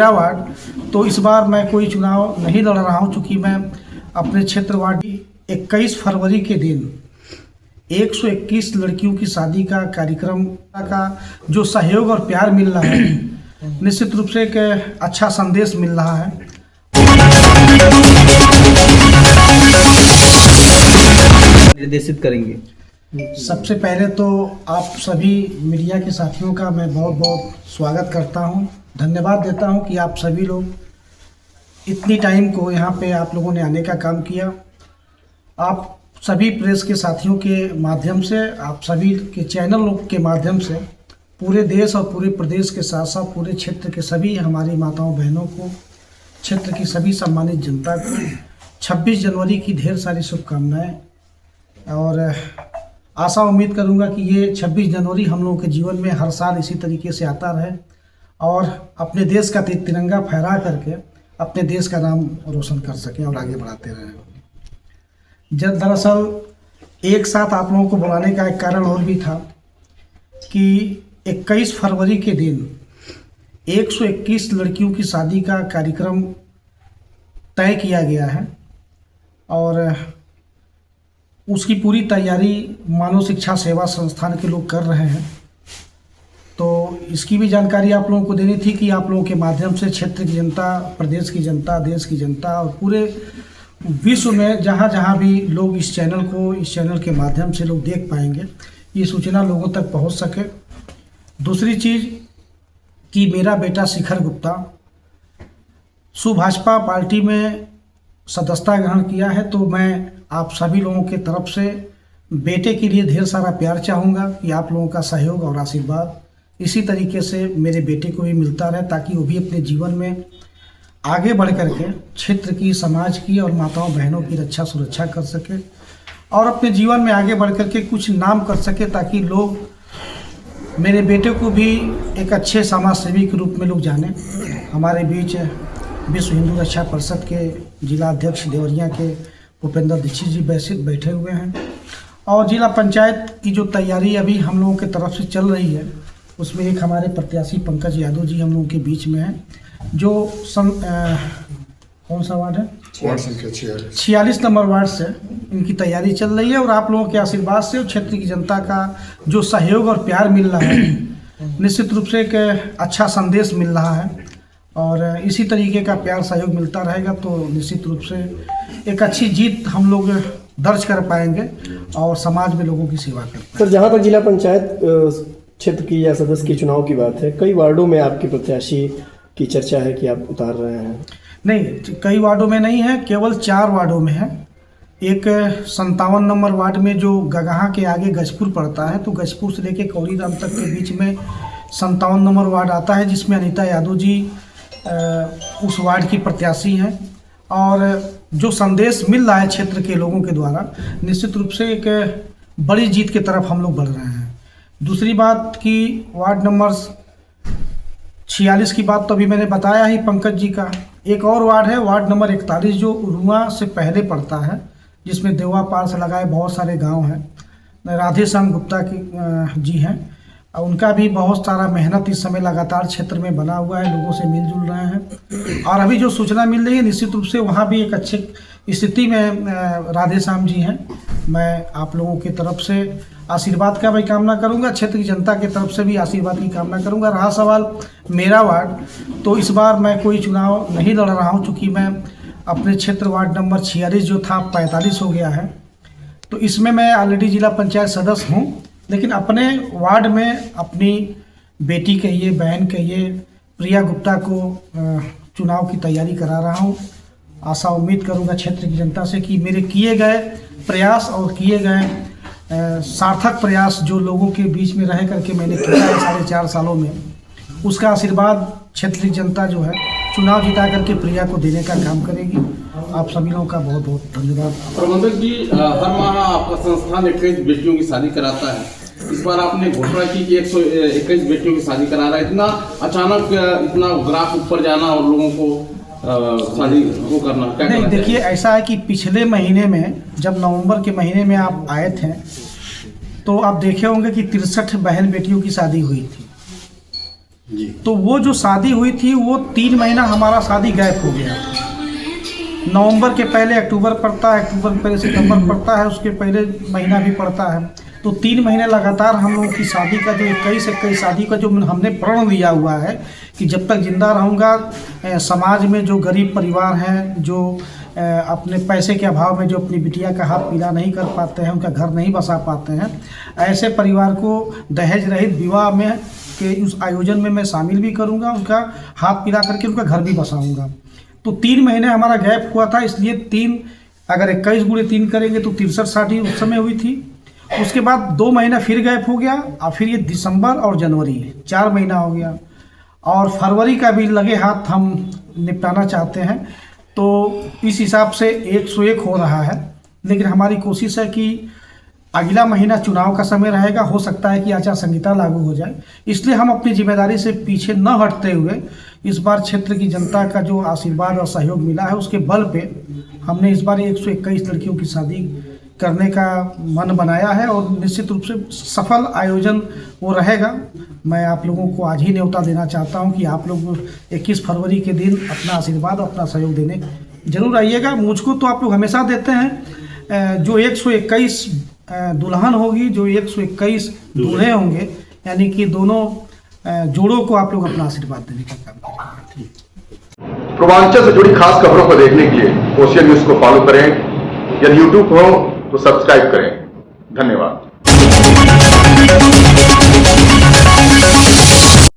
मेरा वार्ड। तो इस बार मैं कोई चुनाव नहीं लड़ रहा हूं, चूँकि मैं अपने क्षेत्र वार्ड 21 फरवरी के दिन 121 लड़कियों की शादी का कार्यक्रम का जो सहयोग और प्यार मिल रहा है, निश्चित रूप से एक अच्छा संदेश मिल रहा है। निर्देशित करेंगे। सबसे पहले तो आप सभी मीडिया के साथियों का मैं बहुत बहुत स्वागत करता हूं, धन्यवाद देता हूं कि आप सभी लोग इतनी टाइम को यहाँ पे आप लोगों ने आने का काम किया। आप सभी प्रेस के साथियों के माध्यम से, आप सभी के चैनल लोग के माध्यम से पूरे देश और पूरे प्रदेश के साथ साथ पूरे क्षेत्र के सभी हमारी माताओं बहनों को, क्षेत्र की सभी सम्मानित जनता को 26 जनवरी की ढेर सारी शुभकामनाएं। और आशा उम्मीद करूंगा कि ये 26 जनवरी हम लोगों के जीवन में हर साल इसी तरीके से आता रहे और अपने देश का तिरंगा फहरा करके अपने देश का नाम रोशन कर सकें और आगे बढ़ाते रहें। जब दरअसल एक साथ आप लोगों को बुलाने का एक कारण और भी था कि 21 फरवरी के दिन 121 लड़कियों की शादी का कार्यक्रम तय किया गया है और उसकी पूरी तैयारी मानव शिक्षा सेवा संस्थान के लोग कर रहे हैं। तो इसकी भी जानकारी आप लोगों को देनी थी कि आप लोगों के माध्यम से क्षेत्र की जनता, प्रदेश की जनता, देश की जनता और पूरे विश्व में जहाँ जहाँ भी लोग इस चैनल के माध्यम से लोग देख पाएंगे, ये सूचना लोगों तक पहुँच सके। दूसरी चीज़ कि मेरा बेटा शिखर गुप्ता सुभाषपा पार्टी में सदस्यता ग्रहण किया है, तो मैं आप सभी लोगों के तरफ से बेटे के लिए ढेर सारा प्यार चाहूँगा कि आप लोगों का सहयोग और आशीर्वाद इसी तरीके से मेरे बेटे को भी मिलता रहे, ताकि वो भी अपने जीवन में आगे बढ़ कर के क्षेत्र की, समाज की और माताओं बहनों की रक्षा सुरक्षा कर सके और अपने जीवन में आगे बढ़ कर के कुछ नाम कर सके, ताकि लोग मेरे बेटे को भी एक अच्छे समाज सेवी के रूप में लोग जाने। हमारे बीच विश्व हिंदू रक्षा परिषद के जिला अध्यक्ष देवरिया के भूपेंद्र दीक्षित जी बैठे हुए हैं और जिला पंचायत की जो तैयारी अभी हम लोगों की तरफ से चल रही है, उसमें एक हमारे प्रत्याशी पंकज यादव जी हम लोगों के बीच में हैं, जो कौन सा वार्ड है, वार्ड संख्या 46 नंबर वार्ड से इनकी तैयारी चल रही है। और आप लोगों के आशीर्वाद से और क्षेत्र की जनता का जो सहयोग और प्यार मिल रहा है, निश्चित रूप से एक अच्छा संदेश मिल रहा है और इसी तरीके का प्यार सहयोग मिलता रहेगा तो निश्चित रूप से एक अच्छी जीत हम लोग दर्ज कर पाएंगे और समाज में लोगों की सेवा कर पाएंगे। सर, जहाँ तक जिला पंचायत क्षेत्र की या सदस्य के चुनाव की बात है, कई वार्डों में आपके प्रत्याशी की चर्चा है कि आप उतार रहे हैं। नहीं, कई वार्डों में नहीं है, केवल 4 वार्डों में है। एक 57 नंबर वार्ड में जो गगहा के आगे गजपुर पड़ता है, तो गजपुर से लेके कौड़ीराम तक के बीच में 57 नंबर वार्ड आता है, जिसमें अनीता यादव जी उस वार्ड की प्रत्याशी हैं। और जो संदेश मिल रहा है क्षेत्र के लोगों के द्वारा, निश्चित रूप से एक बड़ी जीत की तरफ हम लोग बढ़ रहे हैं। दूसरी बात कि वार्ड नंबर 46 की बात तो अभी मैंने बताया ही पंकज जी का। एक और वार्ड है, वार्ड नंबर 41, जो उरुआ से पहले पड़ता है, जिसमें देवा पार से लगाए बहुत सारे गांव हैं। राधेश्याम गुप्ता की जी हैं, उनका भी बहुत सारा मेहनत इस समय लगातार क्षेत्र में बना हुआ है, लोगों से मिलजुल रहे हैं। और अभी जो सूचना मिल रही है, निश्चित रूप से वहाँ भी एक अच्छे स्थिति में राधेश्याम जी हैं। मैं आप लोगों की तरफ से आशीर्वाद का भी कामना करूंगा, क्षेत्र की जनता की तरफ से भी आशीर्वाद की कामना करूंगा। रहा सवाल मेरा वार्ड, तो इस बार मैं कोई चुनाव नहीं लड़ रहा हूं, चूँकि मैं अपने क्षेत्र वार्ड नंबर 46 जो था 45 हो गया है, तो इसमें मैं ऑलरेडी जिला पंचायत सदस्य हूँ, लेकिन अपने वार्ड में अपनी बेटी कहिए, बहन कहिए, प्रिया गुप्ता को चुनाव की तैयारी करा रहा हूँ। आशा उम्मीद करूँगा क्षेत्र की जनता से कि मेरे किए गए प्रयास और किए गए सार्थक प्रयास जो लोगों के बीच में रह करके मैंने किया है 4.5 सालों में, उसका आशीर्वाद क्षेत्र की जनता जो है चुनाव जिता करके प्रिया को देने का काम करेगी। आप सभी लोगों का बहुत बहुत धन्यवाद। प्रबंधक जी, हर माह आपका संस्थान 21 बेटियों की शादी कराता है। इस बार आपने घोषणा की कि 121 बेटियों की शादी करा रहा है। इतना अचानक इतना ग्राफ ऊपर जाना और लोगों को शादी वो करना क्या? नहीं, देखिए, ऐसा है कि पिछले महीने में जब नवंबर के महीने में आप आए थे, तो आप देखे होंगे कि 63 बहन बेटियों की शादी हुई थी। तो वो जो शादी हुई थी वो 3 महीना हमारा शादी गैप हो गया। नवंबर के पहले अक्टूबर पड़ता है, अक्टूबर के पहले सितंबर पड़ता है, उसके पहले महीना भी पड़ता है। तो 3 महीने लगातार हम लोगों की शादी का जो 21 शादी का जो हमने प्रण लिया हुआ है कि जब तक जिंदा रहूँगा समाज में जो गरीब परिवार हैं, जो अपने पैसे के अभाव में जो अपनी बिटिया का हाथ पीला नहीं कर पाते हैं, उनका घर नहीं बसा पाते हैं, ऐसे परिवार को दहेज रहित विवाह में के उस आयोजन में मैं शामिल भी करूँगा, उनका हाथ पीला करके उनका घर भी बसाऊँगा। तो 3 महीने हमारा गैप हुआ था, इसलिए 3 अगर 21 गुणे 3 करेंगे तो 63 शादी उस समय हुई थी। उसके बाद 2 महीना फिर गैप हो गया और फिर ये दिसंबर और जनवरी 4 महीना हो गया, और फरवरी का भी लगे हाथ हम निपटाना चाहते हैं। तो इस हिसाब से 101 हो रहा है, लेकिन हमारी कोशिश है कि अगला महीना चुनाव का समय रहेगा, हो सकता है कि आचार संहिता लागू हो जाए, इसलिए हम अपनी जिम्मेदारी से पीछे न हटते हुए इस बार क्षेत्र की जनता का जो आशीर्वाद और सहयोग मिला है उसके बल पे हमने इस बार 121 लड़कियों की शादी करने का मन बनाया है, और निश्चित रूप से सफल आयोजन वो रहेगा। मैं आप लोगों को आज ही न्योता देना चाहता हूं कि आप लोग 21 फरवरी के दिन अपना आशीर्वाद और अपना सहयोग देने जरूर आइएगा। मुझको तो आप लोग हमेशा देते हैं, जो 121 दुल्हन होगी, जो 121 दूल्हे होंगे, यानी कि दोनों जोड़ों को आप लोग अपना आशीर्वाद देने का काम करेंगे। पूर्वांचल से जुड़ी खास खबरों को देखने के लिए ओशियन न्यूज को फॉलो करें। यदि यूट्यूब हो तो सब्सक्राइब करें। धन्यवाद।